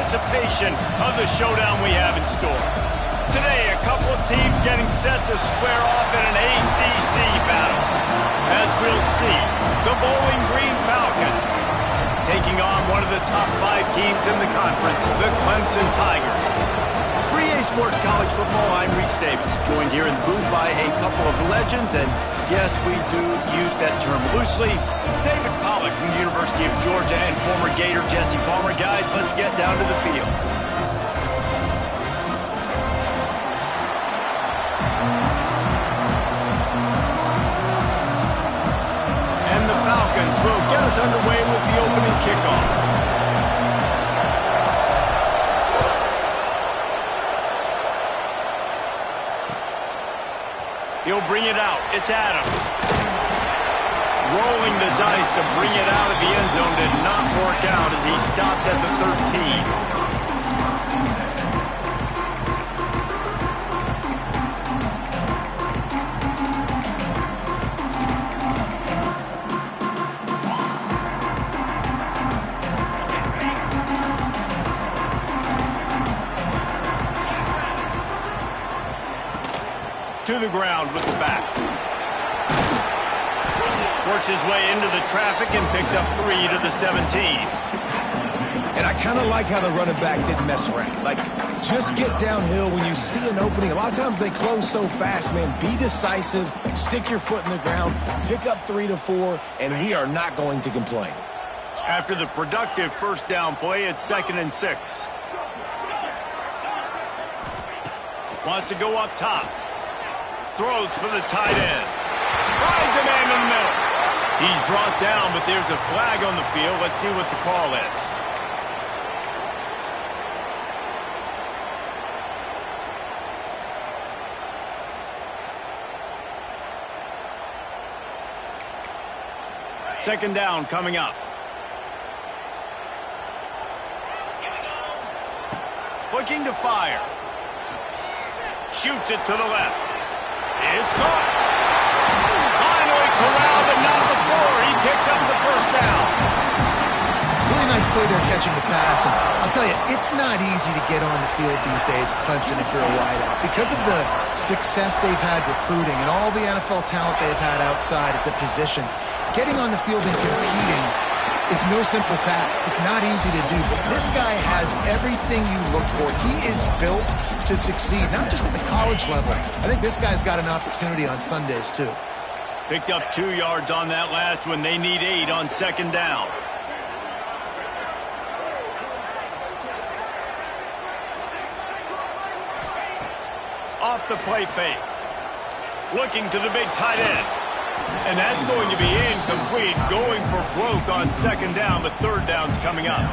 anticipation of the showdown we have in store. Today, a couple of teams getting set to square off in an ACC battle. As we'll see, the Bowling Green Falcons taking on one of the top 5 teams in the conference, the Clemson Tigers. For EA Sports College Football, I'm Reese Davis, joined here in the booth by a couple of legends, and yes, we do use that term loosely. David Pollack from the University of Georgia and former Gator Jesse Palmer. Guys, let's get down to the field. And the Falcons will get us underway with the opening kickoff. He'll bring it out. It's Adams. Rolling the dice to bring it out of the end zone did not work out as he stopped at the 13. To the ground with the back. Works his way into the traffic and picks up 3 to the 17. And I kind of like how the running back didn't mess around. Like, just get downhill when you see an opening. A lot of times they close so fast, man. Be decisive, stick your foot in the ground, pick up 3 to 4, and we are not going to complain. After the productive first down play, it's 2nd and 6. Wants to go up top. Throws for the tight end. Finds a man in the middle. He's brought down, but there's a flag on the field. Let's see what the call is. Second down coming up. Looking to fire. Shoots it to the left. It's caught. Finally corralled, but not before. He picks up the first down. Really nice play there catching the pass. And I'll tell you, it's not easy to get on the field these days at Clemson if you're a wideout. Because of the success they've had recruiting and all the NFL talent they've had outside at the position, getting on the field and competing is no simple task. It's not easy to do, but this guy has everything you look for. He is built to succeed, not just at the college level. I think this guy's got an opportunity on Sundays, too. Picked up 2 yards on that last one. They need 8 on second down. Off the play fake. Looking to the big tight end. And that's going to be incomplete, going for broke on second down, but third down's coming up.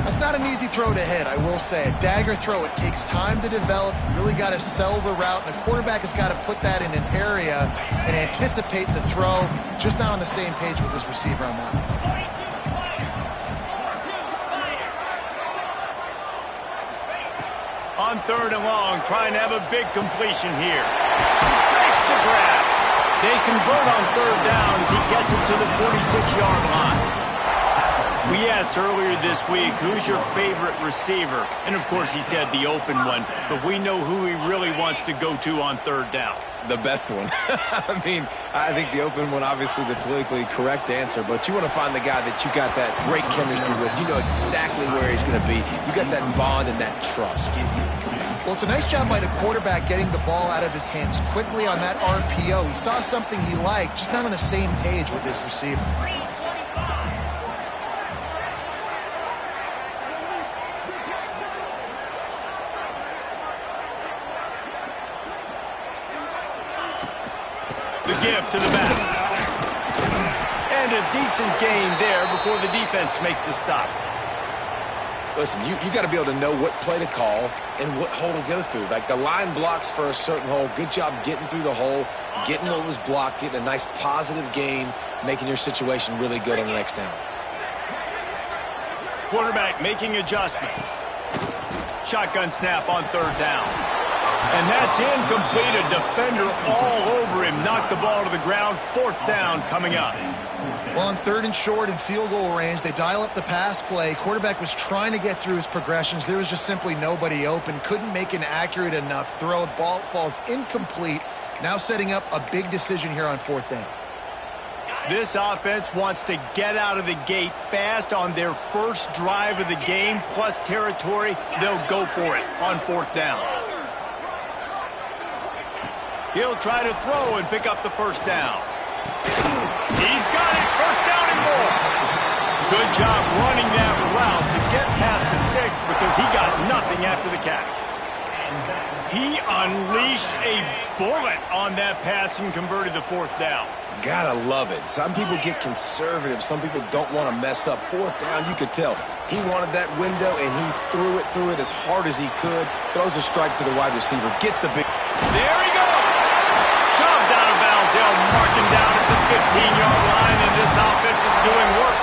That's not an easy throw to hit, I will say. A dagger throw, it takes time to develop. You really got to sell the route, and the quarterback has got to put that in an area and anticipate the throw. Just not on the same page with his receiver on that. On third and long, trying to have a big completion here. Makes the grab. They convert on third down as he gets it to the 46-yard line. We asked earlier this week, who's your favorite receiver? And, of course, he said the open one. But we know who he really wants to go to on third down. The best one. I mean, I think the open one, obviously the politically correct answer, but you want to find the guy that you got that great chemistry with. You know exactly where he's going to be. You got that bond and that trust. Well, it's a nice job by the quarterback getting the ball out of his hands quickly on that RPO. He saw something he liked, just not on the same page with his receiver. The give to the back. And a decent gain there before the defense makes the stop. Listen, you got to be able to know what play to call and what hole to go through. Like the line blocks for a certain hole. Good job getting through the hole, getting what was blocked, getting a nice positive gain, making your situation really good on the next down. Quarterback making adjustments. Shotgun snap on third down. And that's incomplete. A defender all over him. Knocked the ball to the ground. 4th down coming up. Well, on 3rd and short and field goal range, they dial up the pass play. Quarterback was trying to get through his progressions. There was just simply nobody open. Couldn't make an accurate enough throw. The ball falls incomplete. Now setting up a big decision here on 4th down. This offense wants to get out of the gate fast on their first drive of the game, plus territory. They'll go for it on 4th down. He'll try to throw and pick up the 1st down. He's got it. 1st down and more. Good job running that route to get past the sticks because he got nothing after the catch. He unleashed a bullet on that pass and converted the 4th down. Gotta love it. Some people get conservative. Some people don't want to mess up. 4th down, you could tell. He wanted that window, and he threw it as hard as he could. Throws a strike to the wide receiver. Gets the big... There he goes. Shoved out of bounds. They'll mark him down at the 15-yard line, and this offense is doing work.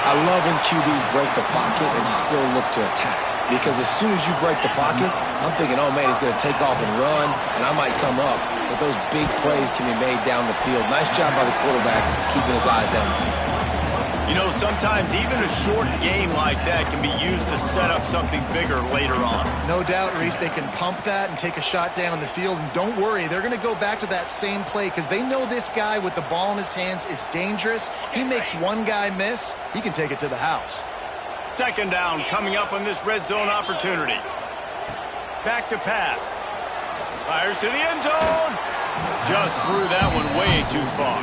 I love when QBs break the pocket and still look to attack. Because as soon as you break the pocket, I'm thinking, oh, man, he's going to take off and run, and I might come up. But those big plays can be made down the field. Nice job by the quarterback keeping his eyes down the field. You know, sometimes even a short game like that can be used to set up something bigger later on. No doubt, Reese, they can pump that and take a shot down the field. And don't worry, they're going to go back to that same play because they know this guy with the ball in his hands is dangerous. He makes one guy miss, he can take it to the house. 2nd down coming up on this red zone opportunity. Back to pass. Fires to the end zone. Just threw that one way too far.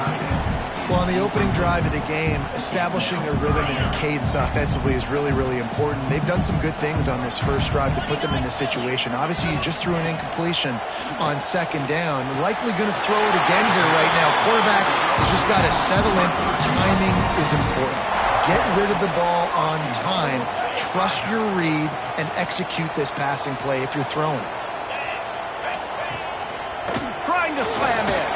Well, on the opening drive of the game, establishing a rhythm and a cadence offensively is really, really important. They've done some good things on this first drive to put them in this situation. Obviously, you just threw an incompletion on 2nd down. Likely going to throw it again here right now. Quarterback has just got to settle in. Timing is important. Get rid of the ball on time. Trust your read and execute this passing play if you're throwing it. Trying to slam in.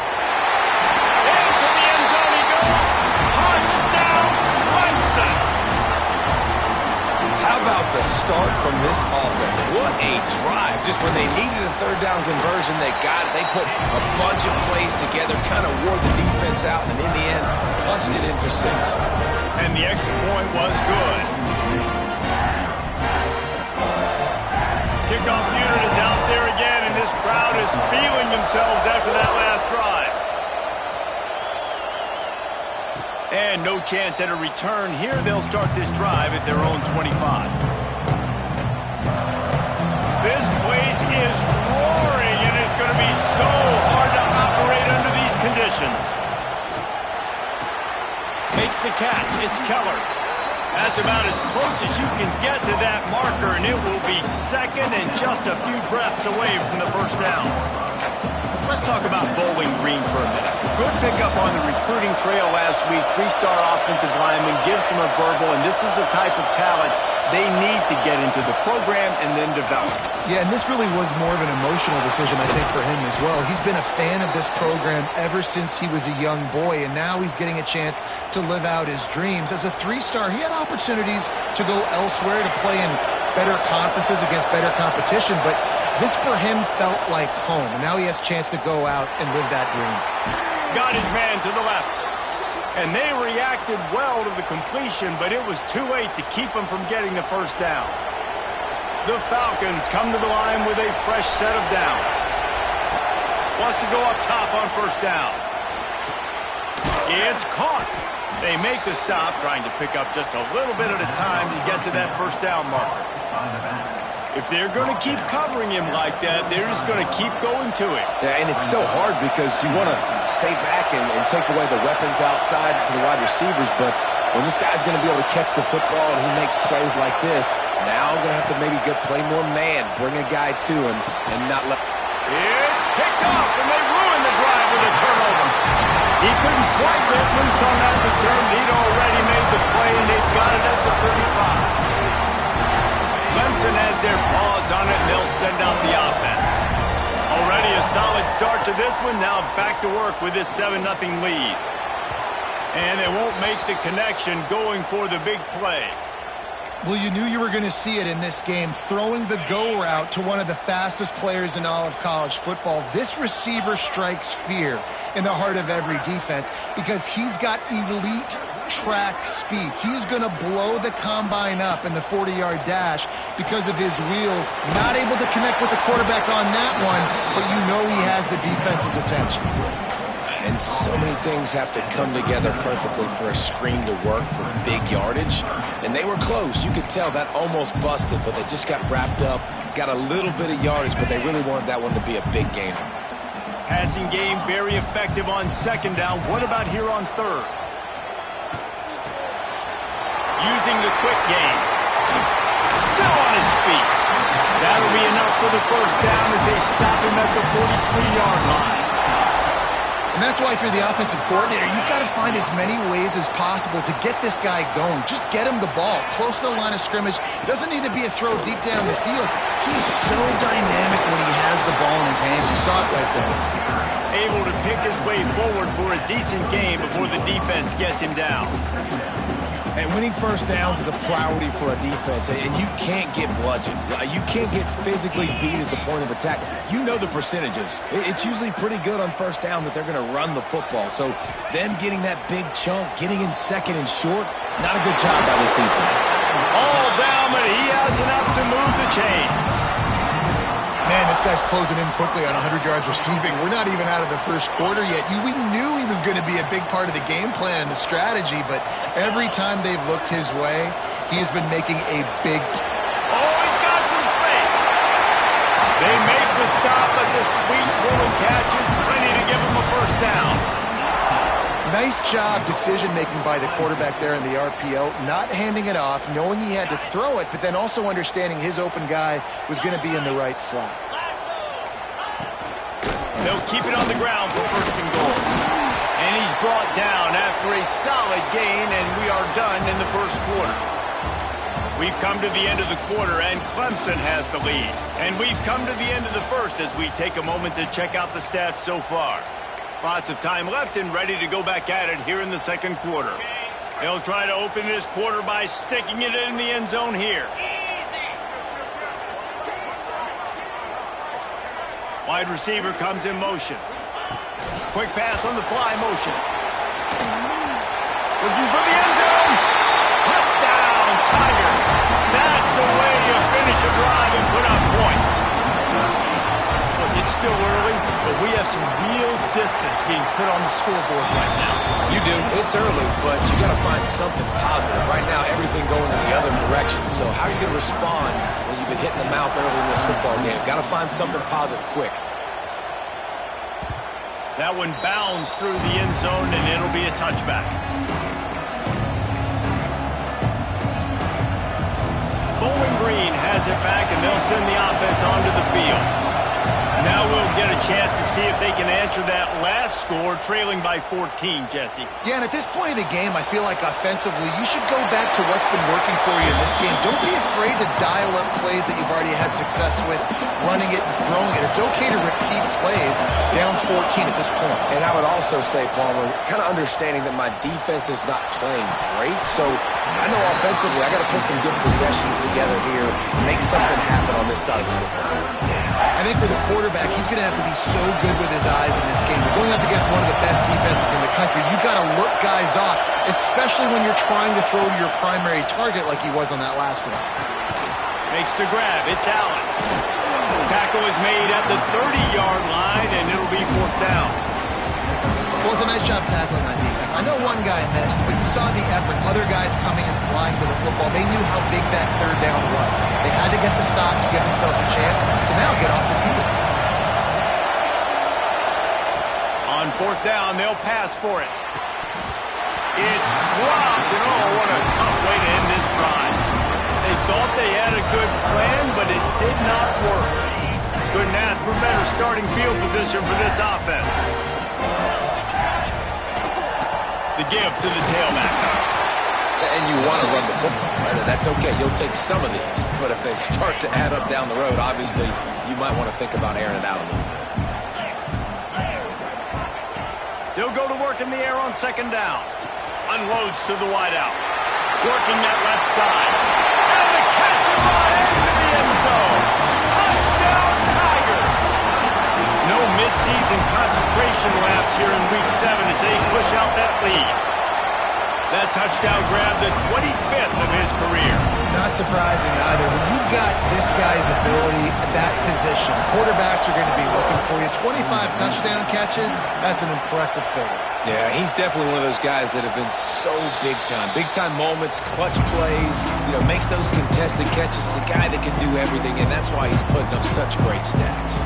Into the end zone he goes. Touchdown, Clemson. How about the start from this offense? What a drive. Just when they needed a 3rd down conversion, they got it. They put a bunch of plays together, kind of wore the defense out, and in the end, punched it in for 6. And the extra point was good. Kickoff unit is out there again, and this crowd is feeling themselves after that last drive. And no chance at a return here. They'll start this drive at their own 25. This place is roaring, and it's going to be so hard to operate under these conditions. Makes the catch. It's Keller. That's about as close as you can get to that marker, and it will be 2nd and just a few breaths away from the 1st down. Let's talk about Bowling Green for a minute. Good pickup on the recruiting trail last week. 3-star offensive lineman gives him a verbal, and this is the type of talent they need to get into the program and then develop. Yeah, and this really was more of an emotional decision, I think, for him as well. He's been a fan of this program ever since he was a young boy, and now he's getting a chance to live out his dreams. As a 3-star, he had opportunities to go elsewhere, to play in better conferences against better competition, but this for him felt like home, and now he has a chance to go out and live that dream. Got his man to the left. And they reacted well to the completion, but it was too late to keep them from getting the 1st down. The Falcons come to the line with a fresh set of downs. Wants to go up top on 1st down. It's caught. They make the stop, trying to pick up just a little bit at a time to get to that 1st down marker. If they're going to keep covering him like that, they're just going to keep going to it. Yeah, and it's so hard because you want to stay back and take away the weapons outside to the wide receivers, but when this guy's going to be able to catch the football and he makes plays like this, now I'm going to have to maybe play more man, bring a guy to him, and not let... It's picked off, and they ruin the drive with a turnover. He couldn't quite let loose on that return. He'd already made the play, and they've got it at the 35. Clemson has their paws on it, and they'll send out the offense. Already a solid start to this one. Now back to work with this 7-0 lead. And they won't make the connection going for the big play. Well, you knew you were going to see it in this game, throwing the go route to one of the fastest players in all of college football. This receiver strikes fear in the heart of every defense because he's got elite track speed. He's going to blow the combine up in the 40-yard dash because of his wheels. Not able to connect with the quarterback on that one, but you know he has the defense's attention. And so many things have to come together perfectly for a screen to work for big yardage. And they were close. You could tell that almost busted, but they just got wrapped up, got a little bit of yardage, but they really wanted that one to be a big gainer. Passing game very effective on second down. What about here on third? Using the quick game. Still on his feet. That'll be enough for the first down as they stop him at the 43-yard line. And that's why if you're the offensive coordinator, you've got to find as many ways as possible to get this guy going. Just get him the ball close to the line of scrimmage. Doesn't need to be a throw deep down the field. He's so dynamic when he has the ball in his hands. You saw it right there. Able to pick his way forward for a decent game before the defense gets him down. And winning first downs is a priority for a defense, and you can't get bludgeoned. You can't get physically beat at the point of attack. You know the percentages. It's usually pretty good on first down that they're going to run the football. So them getting that big chunk, getting in second and short, not a good job by this defense. All down, but he has enough to move the chains. Man, this guy's closing in quickly on 100 yards receiving. We're not even out of the first quarter yet. We knew he was going to be a big part of the game plan and the strategy, but every time they've looked his way, he has been making a big... Oh, he's got some space. They make the stop, but the sweet little catch is plenty to give him a first down. Nice job decision-making by the quarterback there in the RPO, not handing it off, knowing he had to throw it, but then also understanding his open guy was going to be in the right flat. They'll keep it on the ground for first and goal. And he's brought down after a solid gain, and we are done in the first quarter. We've come to the end of the quarter, and Clemson has the lead. And we've come to the end of the first as we take a moment to check out the stats so far. Lots of time left and ready to go back at it here in the second quarter. They'll try to open this quarter by sticking it in the end zone here. Wide receiver comes in motion. Quick pass on the fly motion. Looking for the end zone. Touchdown, Tigers. That's the way you finish a drive and put up points. Look, it's still early, but we have some real distance being put on the scoreboard right now. You do. It's early, but you got to find something positive. Right now, everything going in the other direction. So how are you going to respond when you've been hitting the mouth early in this football game? Got to find something positive quick. That one bounds through the end zone, and it'll be a touchback. Bowling Green has it back, and they'll send the offense onto the field. Now we'll get a chance to see if they can answer that last score, trailing by 14, Jesse. Yeah, and at this point of the game, I feel like offensively, you should go back to what's been working for you in this game. Don't be afraid to dial up plays that you've already had success with, running it and throwing it. It's okay to repeat plays down 14 at this point. And I would also say, Palmer, kind of understanding that my defense is not playing great, so I know offensively I got to put some good possessions together here, make something happen on this side of the football. I think for the quarterback, he's going to have to be so good with his eyes in this game. You're going up against one of the best defenses in the country. You've got to look guys off, especially when you're trying to throw to your primary target like he was on that last one. Makes the grab. It's Allen. Tackle is made at the 30-yard line, and it'll be fourth down. Well, it's a nice job tackling on defense. I know one guy missed, but you saw the effort. Other guys coming and flying to the football. They knew how big that third down was. They had to get the stop to give themselves a chance to now get off the field. On fourth down, they'll pass for it. It's dropped, and oh, what a tough way to end this drive. They thought they had a good plan, but it did not work. Couldn't ask for better starting field position for this offense. The give to the tailback. And you want to run the football, right? That's okay. You'll take some of these. But if they start to add up down the road, obviously, you might want to think about airing it out a little bit. They'll go to work in the air on second down. Unloads to the wideout. Working that left side. preseason concentration laps here in Week 7 as they push out that lead. That touchdown grabbed the 25th of his career. Not surprising either. When you've got this guy's ability at that position, quarterbacks are going to be looking for you. 25 touchdown catches, that's an impressive figure. Yeah, he's definitely one of those guys that have been so big time. Big time moments, clutch plays, makes those contested catches. He's a guy that can do everything, and that's why he's putting up such great stats.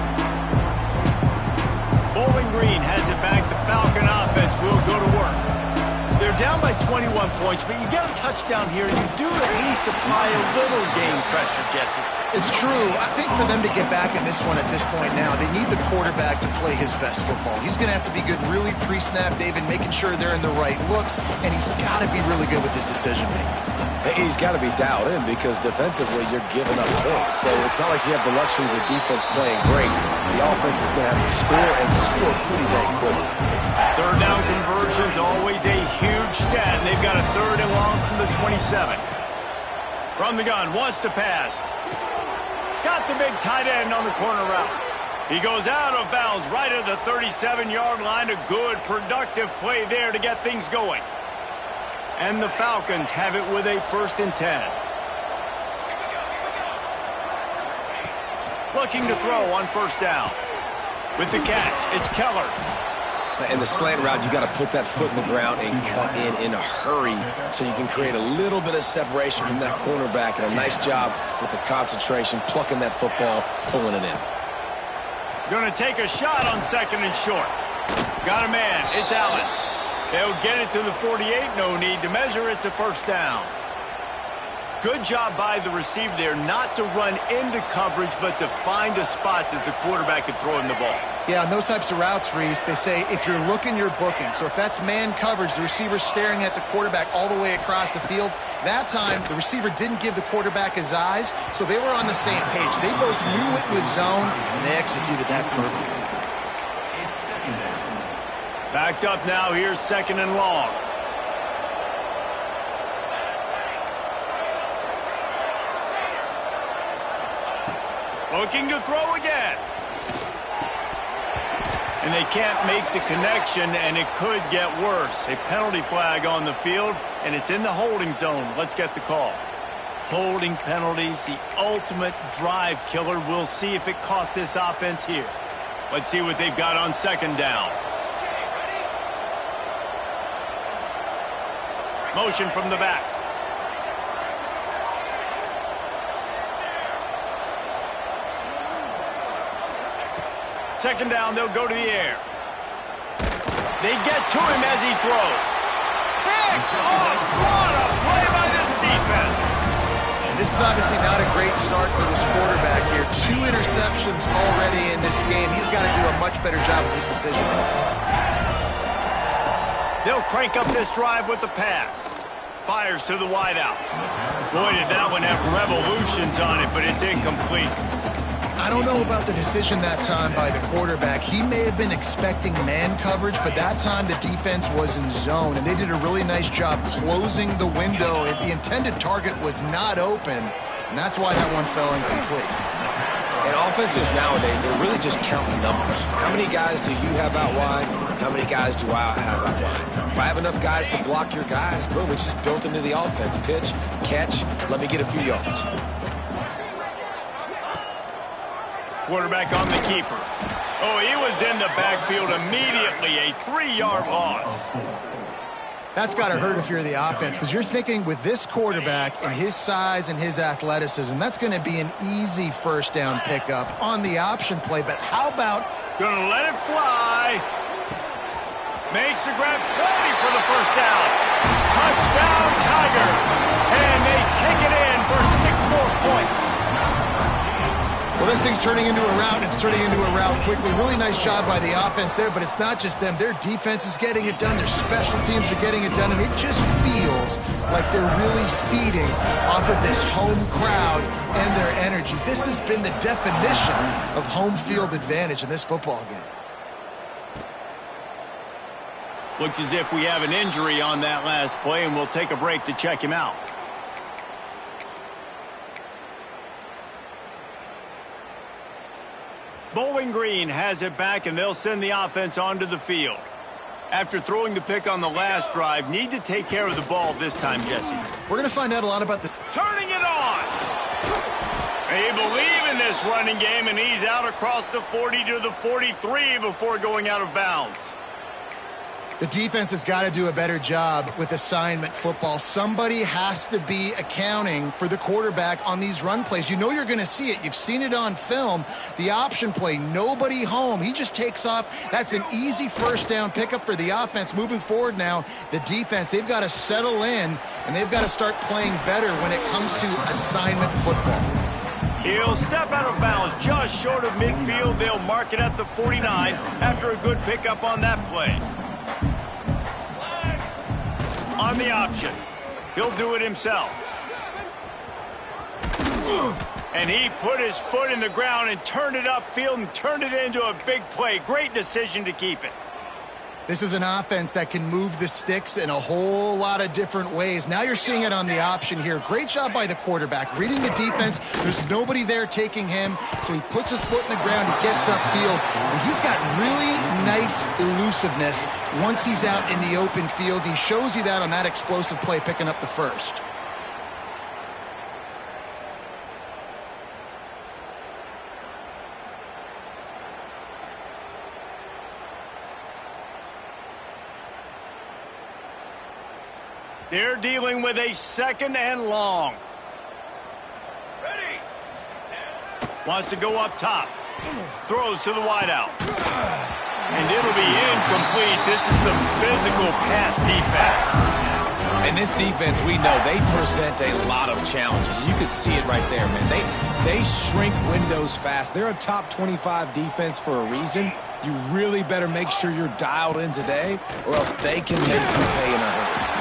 Bowling Green has it back. The Falcon offense will go to work. They're down by 21 points, but you get a touchdown here, and you do at least apply a little game pressure, Jesse. It's true. I think for them to get back in this one at this point now, they need the quarterback to play his best football. He's going to have to be good really pre-snap, David, making sure they're in the right looks, and he's got to be really good with his decision-making. He's got to be dialed in because defensively you're giving up points. So it's not like you have the luxury of the defense playing great. The offense is going to have to score and score pretty dang quickly. Third down conversion's always a huge stat, and they've got a 3rd and long from the 27. From the gun, wants to pass. Got the big tight end on the corner route. He goes out of bounds right at the 37-yard line. A good, productive play there to get things going. And the Falcons have it with a 1st and 10. Looking to throw on 1st down. With the catch, it's Keller. In the slant route, you got to put that foot in the ground and cut in a hurry so you can create a little bit of separation from that cornerback, and a nice job with the concentration, plucking that football, pulling it in. Going to take a shot on 2nd and short. Got a man. It's Allen. They'll get it to the 48. No need to measure. It's a 1st down. Good job by the receiver there not to run into coverage, but to find a spot that the quarterback could throw him the ball. Yeah, on those types of routes, Reese, they say if you're looking, you're booking. So if that's man coverage, the receiver's staring at the quarterback all the way across the field. That time, the receiver didn't give the quarterback his eyes, so they were on the same page. They both knew it was zone, and they executed that perfectly. Backed up now. Here's 2nd and long. Looking to throw again. And they can't make the connection, and it could get worse. A penalty flag on the field, and it's in the holding zone. Let's get the call. Holding penalties, the ultimate drive killer. We'll see if it costs this offense here. Let's see what they've got on 2nd down. Motion from the back. Second down, they'll go to the air. They get to him as he throws. Big! Oh, what a play by this defense. And this is obviously not a great start for this quarterback here. 2 interceptions already in this game. He's got to do a much better job with his decision. They'll crank up this drive with the pass. Fires to the wideout. Boy, did that one have revolutions on it, but it's incomplete. I don't know about the decision that time by the quarterback. He may have been expecting man coverage, but that time the defense was in zone, and they did a really nice job closing the window. The intended target was not open, and that's why that one fell incomplete. And offenses nowadays, they're really just counting numbers. How many guys do you have out wide? How many guys do I have out wide? If I have enough guys to block your guys, boom, it's just built into the offense. Pitch, catch, let me get a few yards. Quarterback on the keeper. Oh, he was in the backfield immediately. A 3-yard loss. That's got to hurt if you're the offense, because you're thinking with this quarterback and his size and his athleticism, that's going to be an easy 1st down pickup on the option play. But how about... Gonna let it fly. Makes the grab, plenty for the 1st down. Touchdown, Tigers. And they take it in for 6 more points. Well, this thing's turning into a rout. It's turning into a rout quickly. Really nice job by the offense there, but it's not just them. Their defense is getting it done. Their special teams are getting it done, and it just feels like they're really feeding off of this home crowd and their energy. This has been the definition of home field advantage in this football game. Looks as if we have an injury on that last play, and we'll take a break to check him out. Bowling Green has it back, and they'll send the offense onto the field. After throwing the pick on the last drive, need to take care of the ball this time, Jesse. We're going to find out a lot about the... Turning it on! They believe in this running game, and he's out across the 40 to the 43 before going out of bounds. The defense has got to do a better job with assignment football. Somebody has to be accounting for the quarterback on these run plays. You know you're going to see it. You've seen it on film. The option play, nobody home. He just takes off. That's an easy first down pickup for the offense. Moving forward now, the defense, they've got to settle in, and they've got to start playing better when it comes to assignment football. He'll step out of bounds just short of midfield. They'll mark it at the 49 after a good pickup on that play. On the option. He'll do it himself. And he put his foot in the ground and turned it upfield and turned it into a big play. Great decision to keep it. This is an offense that can move the sticks in a whole lot of different ways. Now you're seeing it on the option here. Great job by the quarterback. Reading the defense, there's nobody there taking him, so he puts his foot in the ground, he gets upfield, and he's got really nice elusiveness once he's out in the open field. He shows you that on that explosive play, picking up the first. They're dealing with a second and long. Ready. Wants to go up top. Throws to the wideout. And it'll be incomplete. This is some physical pass defense. And this defense, we know, they present a lot of challenges. You could see it right there, man. They shrink windows fast. They're a top 25 defense for a reason. You really better make sure you're dialed in today, or else they can make you pay in a hurry.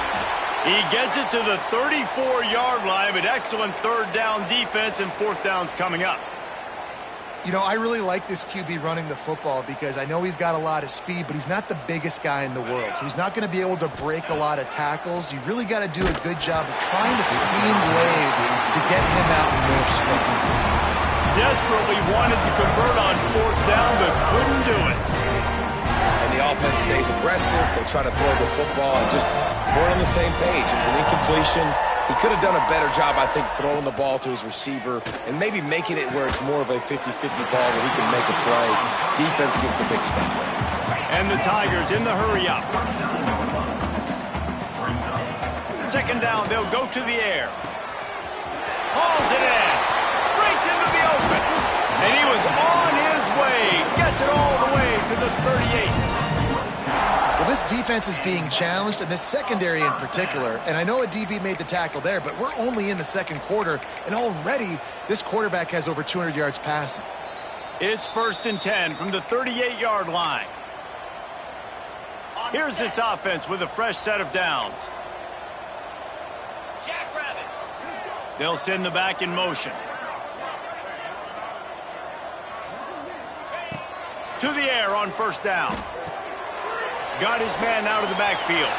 He gets it to the 34-yard line, but excellent third down defense, and fourth down's coming up. You know, I really like this QB running the football because I know he's got a lot of speed, but he's not the biggest guy in the world. So he's not going to be able to break a lot of tackles. You really got to do a good job of trying to scheme ways to get him out in more space. Desperately wanted to convert on fourth down, but couldn't do it. And the offense stays aggressive. They try to throw the football and just weren't on the same page. It was an incompletion. He could have done a better job, I think, throwing the ball to his receiver and maybe making it where it's more of a 50-50 ball where he can make a play. Defense gets the big stop. And the Tigers in the hurry up. Second down, they'll go to the air. Hauls it in. Breaks into the open. And he was on his way. Gets it all the way to the 38. Well, this defense is being challenged, and this secondary in particular. And I know a DB made the tackle there, but we're only in the second quarter, and already this quarterback has over 200 yards passing. It's 1st and 10 from the 38-yard line. Here's this offense with a fresh set of downs. They'll send the back in motion. To the air on first down. Got his man out of the backfield.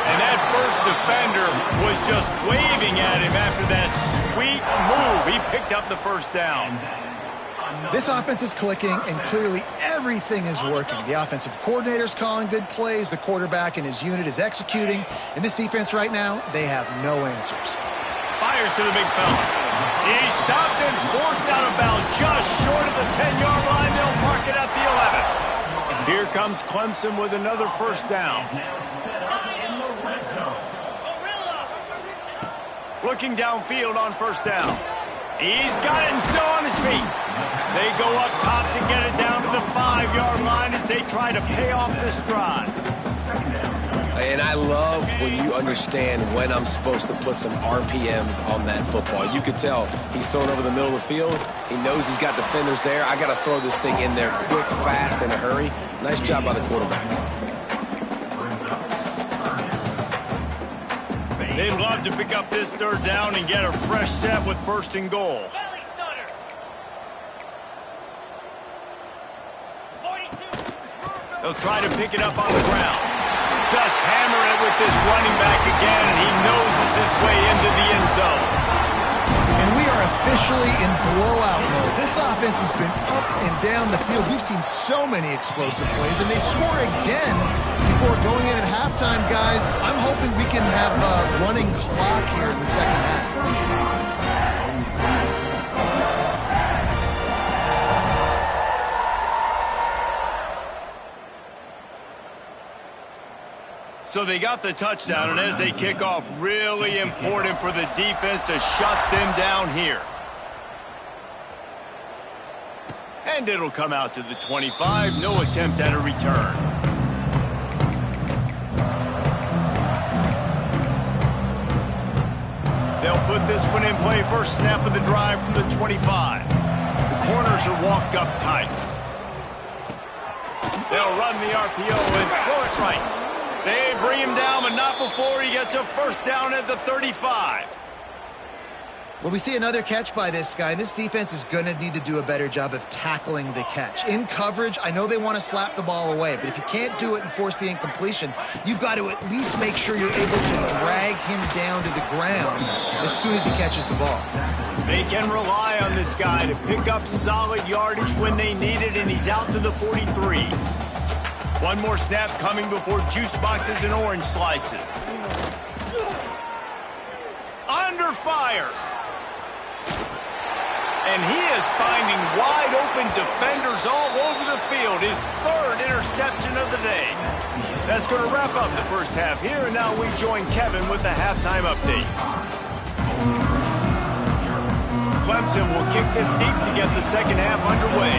And that first defender was just waving at him after that sweet move. He picked up the first down. This offense is clicking, and clearly everything is working. The offensive coordinator's calling good plays. The quarterback and his unit is executing. And this defense right now, they have no answers. Fires to the big fella. He stopped and forced out of bounds just short of the 10-yard line. They'll mark it at the 11. Here comes Clemson with another first down. Looking downfield on first down. He's got it and still on his feet. They go up top to get it down to the 5-yard line as they try to pay off this drive. And I love when you understand when I'm supposed to put some RPMs on that football. You could tell he's throwing over the middle of the field. He knows he's got defenders there. I got to throw this thing in there quick, fast, in a hurry. Nice job by the quarterback. They'd love to pick up this third down and get a fresh set with 1st and goal. They'll try to pick it up on the ground. Just hammer it with this running back again, and he noses his way into the end zone. And we are a officially in blowout mode. This offense has been up and down the field. We've seen so many explosive plays, and they score again before going in at halftime, guys. I'm hoping we can have a running clock here in the second half. So they got the touchdown, and as they kick off, really important for the defense to shut them down here. And it'll come out to the 25. No attempt at a return. They'll put this one in play. First snap of the drive from the 25. The corners are walked up tight. They'll run the RPO and throw it right. They bring him down, but not before he gets a first down at the 35. Well, we see another catch by this guy. This defense is going to need to do a better job of tackling the catch. In coverage, I know they want to slap the ball away, but if you can't do it and force the incompletion, you've got to at least make sure you're able to drag him down to the ground as soon as he catches the ball. They can rely on this guy to pick up solid yardage when they need it, and he's out to the 43. One more snap coming before juice boxes and orange slices. Under fire. And he is finding wide-open defenders all over the field. His third interception of the day. That's going to wrap up the first half here, and now we join Kevin with the halftime update. Clemson will kick this deep to get the second half underway.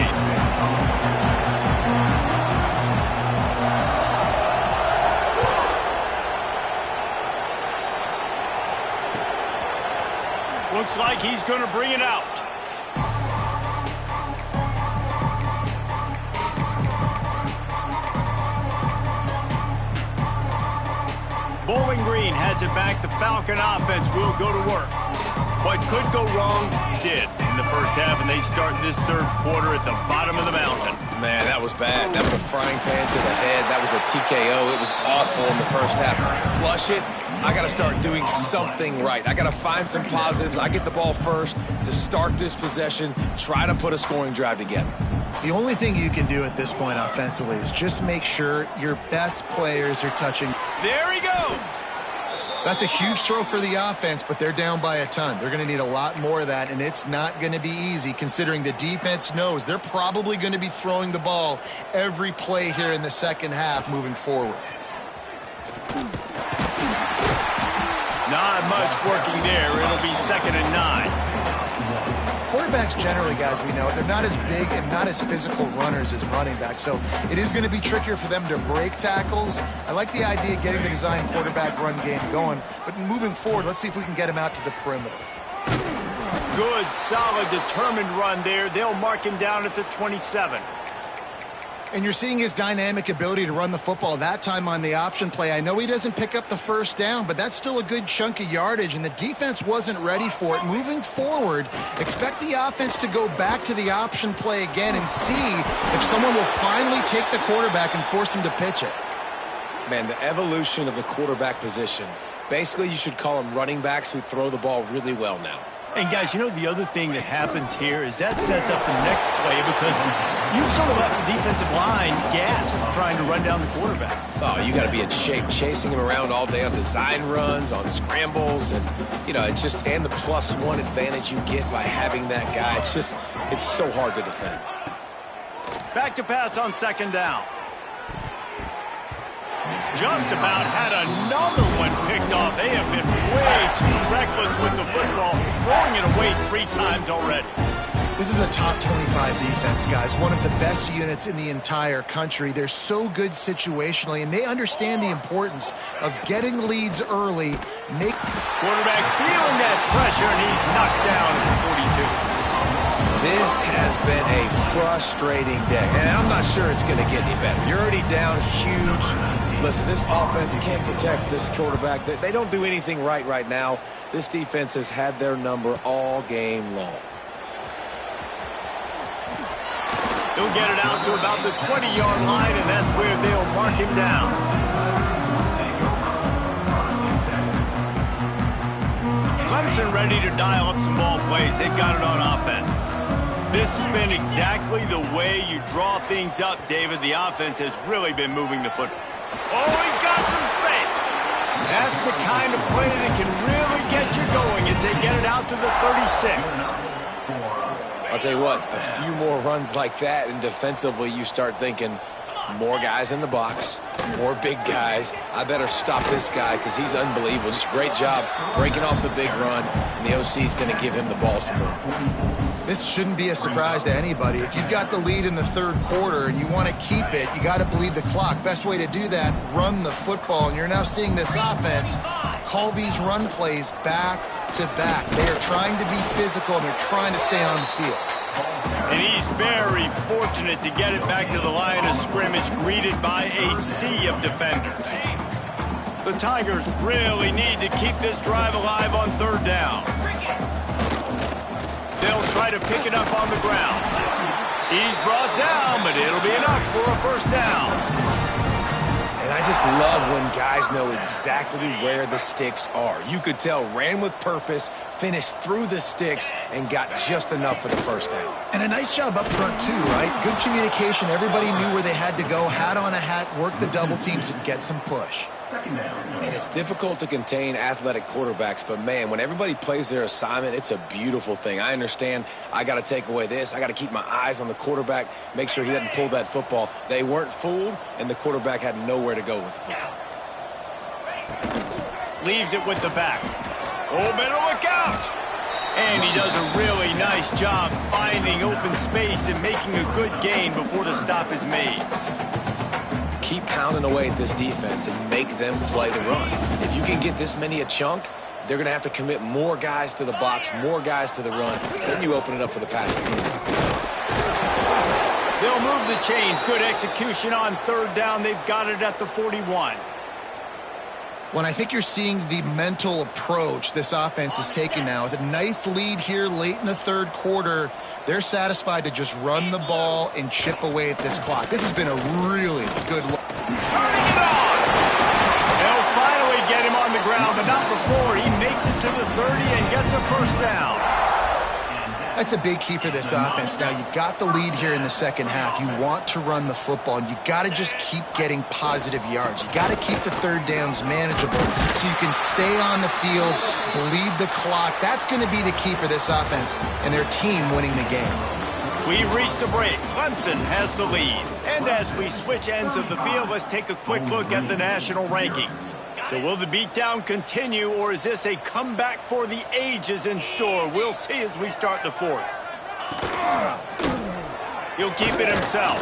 Looks like he's going to bring it out. Bowling Green has it back. The Falcon offense will go to work. What could go wrong did in the first half, and they start this third quarter at the bottom of the mountain. Man, that was bad. That was a frying pan to the head. That was a TKO. It was awful in the first half. Flush it. I got to start doing something right. I got to find some positives. I get the ball first to start this possession, try to put a scoring drive together. The only thing you can do at this point offensively is just make sure your best players are touching. There he goes. That's a huge throw for the offense, but they're down by a ton. They're going to need a lot more of that, and it's not going to be easy considering the defense knows they're probably going to be throwing the ball every play here in the second half moving forward. Not much working there. It'll be 2nd and 9. Quarterbacks generally, guys, we know, they're not as big and not as physical runners as running backs, so it is going to be trickier for them to break tackles. I like the idea of getting the design quarterback run game going, but moving forward, let's see if we can get him out to the perimeter. Good, solid, determined run there. They'll mark him down at the 27. And you're seeing his dynamic ability to run the football that time on the option play. I know he doesn't pick up the first down, but that's still a good chunk of yardage, and the defense wasn't ready for it. Moving forward, expect the offense to go back to the option play again and see if someone will finally take the quarterback and force him to pitch it. Man, the evolution of the quarterback position. Basically, you should call them running backs who throw the ball really well now. And, guys, you know the other thing that happens here is that sets up the next play because you've sort of left the defensive line gassed trying to run down the quarterback. Oh, you got to be in shape chasing him around all day on design runs, on scrambles, and, you know, it's just, and the +1 advantage you get by having that guy. It's just, it's so hard to defend. Back to pass on 2nd down. Just about had another one picked off. They have been way too reckless with the football, throwing it away 3 times already. This is a top 25 defense, guys. One of the best units in the entire country. They're so good situationally, and they understand the importance of getting leads early. Quarterback feeling that pressure, and he's knocked down at the 42. This has been a frustrating day, and I'm not sure it's going to get any better. You're already down huge. Listen, this offense can't protect this quarterback. They don't do anything right now. This defense has had their number all game long. He'll get it out to about the 20-yard line, and that's where they'll mark him down. Clemson ready to dial up some ball plays. They've got it on offense. This has been exactly the way you draw things up, David. The offense has really been moving the football. Oh, he's got some space. That's the kind of play that can really get you going as they get it out to the 36. I'll tell you what, a few more runs like that, and defensively you start thinking, more guys in the box, more big guys. I better stop this guy because he's unbelievable. Just a great job breaking off the big run, and the OC is going to give him the ball some more. This shouldn't be a surprise to anybody. If you've got the lead in the third quarter and you want to keep it, you got to bleed the clock. Best way to do that, run the football. And you're now seeing this offense call these run plays back to back. They are trying to be physical, and they're trying to stay on the field. And he's very fortunate to get it back to the line of scrimmage, greeted by a sea of defenders. The Tigers really need to keep this drive alive on third down. They'll try to pick it up on the ground. He's brought down, but it'll be enough for a first down. And I just love when guys know exactly where the sticks are. You could tell ran with purpose, finished through the sticks, and got just enough for the first down. And a nice job up front, too, right? Good communication. Everybody knew where they had to go, hat on a hat, work the double teams, and get some push. And it's difficult to contain athletic quarterbacks, but, man, when everybody plays their assignment, it's a beautiful thing. I understand I got to take away this. I got to keep my eyes on the quarterback, make sure he doesn't pull that football. They weren't fooled, and the quarterback had nowhere to go with the football. Leaves it with the back. Oh, better look out! And he does a really nice job finding open space and making a good gain before the stop is made. Keep pounding away at this defense and make them play the run. If you can get this many a chunk, they're going to have to commit more guys to the box, more guys to the run. Then you open it up for the passing game. They'll move the chains. Good execution on third down. They've got it at the 41. When I think you're seeing the mental approach this offense is taking now, with a nice lead here late in the third quarter, they're satisfied to just run the ball and chip away at this clock. This has been a really good look. Turning it on! They'll finally get him on the ground, but not before he makes it to the 30 and gets a first down. That's a big key for this offense. Now, you've got the lead here in the second half. You want to run the football, and you got to just keep getting positive yards. You got to keep the third downs manageable so you can stay on the field, bleed the clock. That's going to be the key for this offense and their team winning the game. We've reached a break. Clemson has the lead. And as we switch ends of the field, let's take a quick look at the national rankings. So will the beatdown continue, or is this a comeback for the ages in store? We'll see as we start the fourth. He'll keep it himself.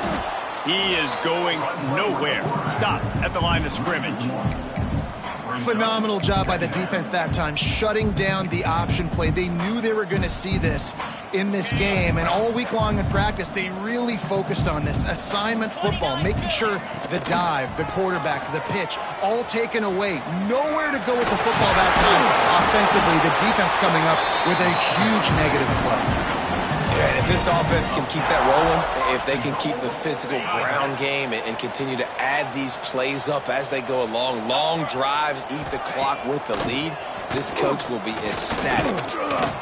He is going nowhere. Stop at the line of scrimmage. Phenomenal job by the defense that time, shutting down the option play. They knew they were going to see this in this game, and all week long in practice, they really focused on this assignment football, making sure the dive, the quarterback, the pitch, all taken away. Nowhere to go with the football that time. Offensively, the defense coming up with a huge negative play. And if this offense can keep that rolling, if they can keep the physical ground game and continue to add these plays up as they go along, long drives, eat the clock with the lead, this coach will be ecstatic.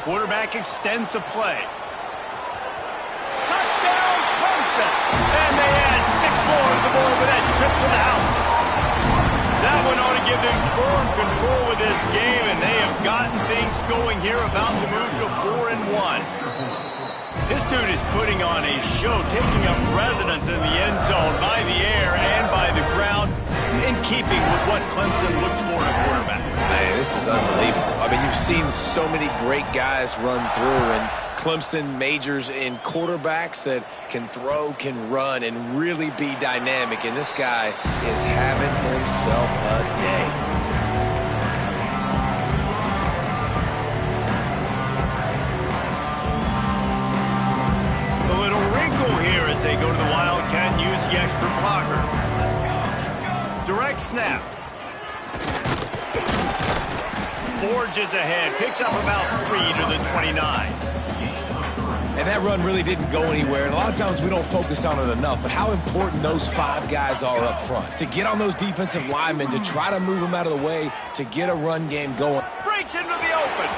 Quarterback extends the play. Touchdown, Clemson! And they add 6 more to the board with that trip to the house. That one ought to give them firm control of this game, and they have gotten things going here, about to move to 4-1. This dude is putting on a show, taking up residence in the end zone by the air and by the ground, in keeping with what Clemson looks for in a quarterback. Man, this is unbelievable. I mean, you've seen so many great guys run through, and Clemson majors in quarterbacks that can throw, can run, and really be dynamic, and this guy is having himself a day. They go to the Wildcat and use the extra blocker. Direct snap. Forges ahead. Picks up about 3 to the 29. And that run really didn't go anywhere. And a lot of times we don't focus on it enough. But how important those 5 guys are up front. To get on those defensive linemen, to try to move them out of the way, to get a run game going. Breaks into the open.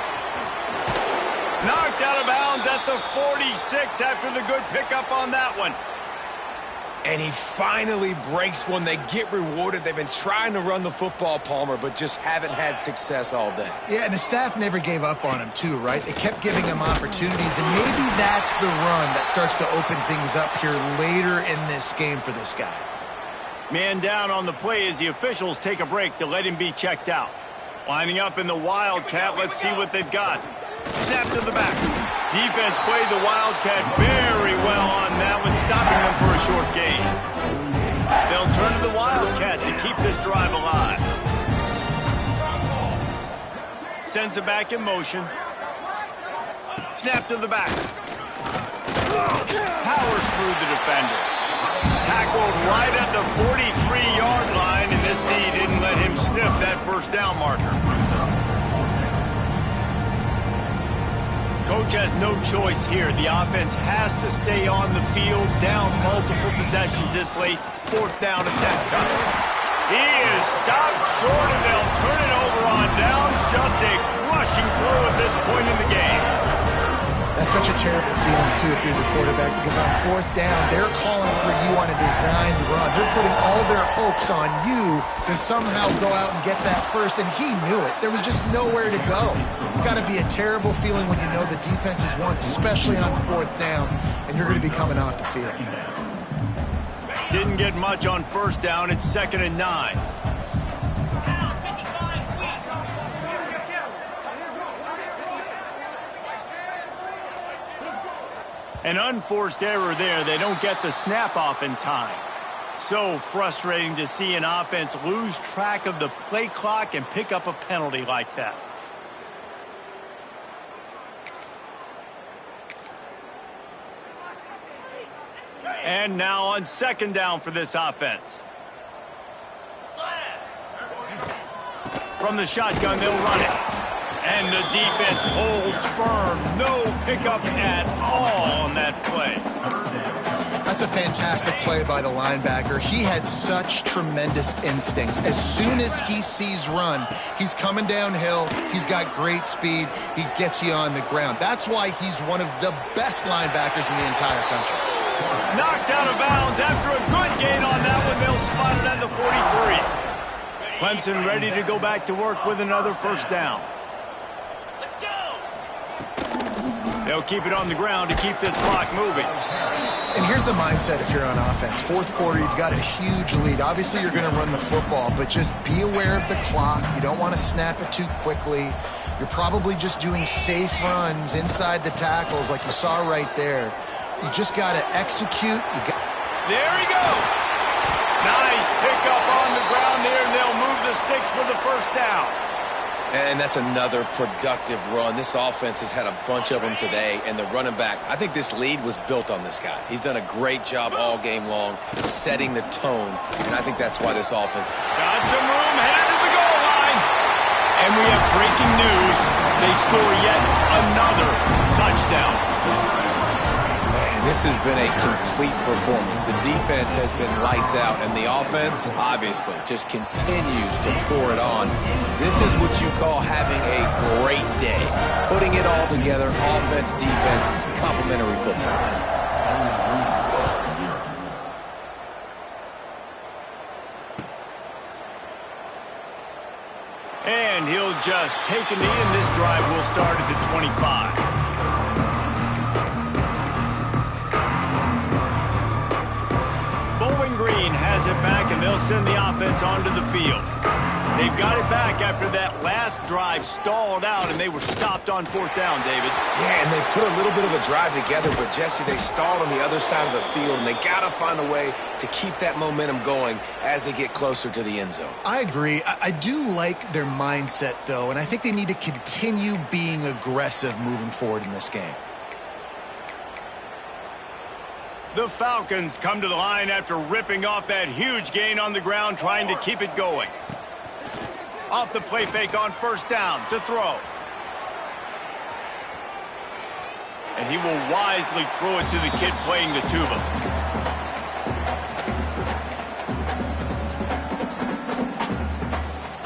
at the 46 after the good pickup on that one. And he finally breaks one. They get rewarded. They've been trying to run the football, Palmer, but just haven't had success all day. Yeah, and the staff never gave up on him, too, right? They kept giving him opportunities, and maybe that's the run that starts to open things up here later in this game for this guy. Man down on the play as the officials take a break to let him be checked out. Lining up in the Wildcat, let's see what they've got. Snap to the back. Defense played the Wildcat very well on that one, stopping them for a short gain. They'll turn to the Wildcat to keep this drive alive. Sends it back in motion. Snap to the back. Powers through the defender. Tackled right at the 43-yard line, and this D didn't let him sniff that first down marker. Coach has no choice here. The offense has to stay on the field, down multiple possessions this late. Fourth down attack time. He is stopped short, and they'll turn it over on downs. Just a crushing blow at this point in the game. That's such a terrible feeling, too, if you're the quarterback, because on fourth down, they're calling for you on a designed run. They're putting all their hopes on you to somehow go out and get that first, and he knew it. There was just nowhere to go. It's got to be a terrible feeling when you know the defense has won, especially on fourth down, and you're going to be coming off the field. Didn't get much on first down. It's 2nd and 9. An unforced error there. They don't get the snap off in time. So frustrating to see an offense lose track of the play clock and pick up a penalty like that. And now on 2nd down for this offense. From the shotgun, they'll run it. And the defense holds firm. No pickup at all on that play. That's a fantastic play by the linebacker. He has such tremendous instincts. As soon as he sees run, he's coming downhill. He's got great speed. He gets you on the ground. That's why he's one of the best linebackers in the entire country. Knocked out of bounds after a good gain on that one. They'll spot it at the 43. Clemson ready to go back to work with another first down. They'll keep it on the ground to keep this clock moving. And here's the mindset if you're on offense. Fourth quarter, you've got a huge lead. Obviously, you're going to run the football, but just be aware of the clock. You don't want to snap it too quickly. You're probably just doing safe runs inside the tackles like you saw right there. You just got to execute. There he goes. Nice pickup on the ground there, and they'll move the sticks for the first down. And that's another productive run. This offense has had a bunch of them today, and the running back, I think this lead was built on this guy. He's done a great job all game long setting the tone, and I think that's why this offense... Got some room, headed to the goal line. And we have breaking news. They score yet another touchdown. This has been a complete performance. The defense has been lights out, and the offense, obviously, just continues to pour it on. This is what you call having a great day. Putting it all together, offense, defense, complementary football. And he'll just take a knee, and this drive will start at the 25. Green has it back, and they'll send the offense onto the field. They've got it back after that last drive stalled out, and they were stopped on fourth down, David. Yeah, and they put a little bit of a drive together, but, Jesse, they stalled on the other side of the field, and they got to find a way to keep that momentum going as they get closer to the end zone. I agree. I do like their mindset, though, and I think they need to continue being aggressive moving forward in this game. The Falcons come to the line after ripping off that huge gain on the ground, trying to keep it going. Off the play fake on first down to throw. And he will wisely throw it to the kid playing the tuba.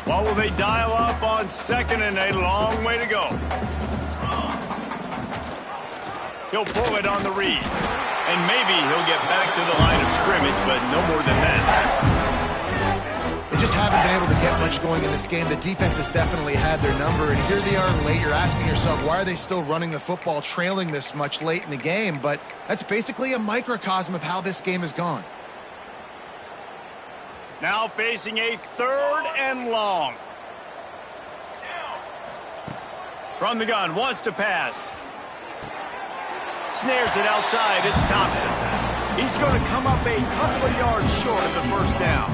What will they dial up on 2nd and a long way to go? He'll pull it on the read. And maybe he'll get back to the line of scrimmage, but no more than that. They just haven't been able to get much going in this game. The defense has definitely had their number, and here they are late. You're asking yourself, why are they still running the football, trailing this much late in the game? But that's basically a microcosm of how this game has gone. Now facing a 3rd and long. From the gun, wants to pass. Snares it outside, it's Thompson. He's going to come up a couple of yards short of the first down.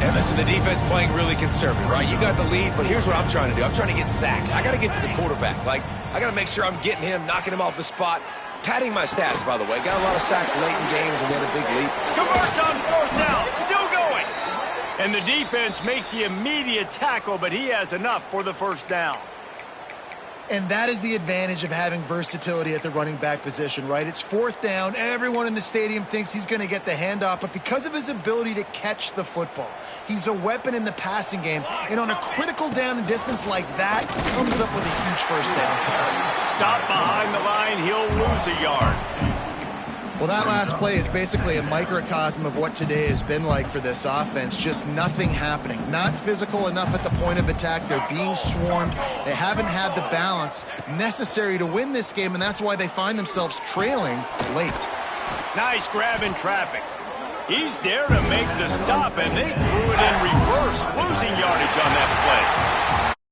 And listen, the defense playing really conservative, right? You got the lead, but here's what I'm trying to do. I'm trying to get sacks. I got to get to the quarterback. Like, I got to make sure I'm getting him, knocking him off the spot. Padding my stats, by the way. Got a lot of sacks late in games when we had a big lead. Converts on 4th down, still going. And the defense makes the immediate tackle, but he has enough for the first down. And that is the advantage of having versatility at the running back position, right? It's 4th down. Everyone in the stadium thinks he's going to get the handoff, but because of his ability to catch the football, he's a weapon in the passing game. And on a critical down and distance like that, comes up with a huge first down. Stop behind the line, he'll lose a yard. Well, that last play is basically a microcosm of what today has been like for this offense. Just nothing happening. Not physical enough at the point of attack. They're being swarmed. They haven't had the balance necessary to win this game, and that's why they find themselves trailing late. Nice grab in traffic. He's there to make the stop, and they threw it in reverse, losing yardage on that play.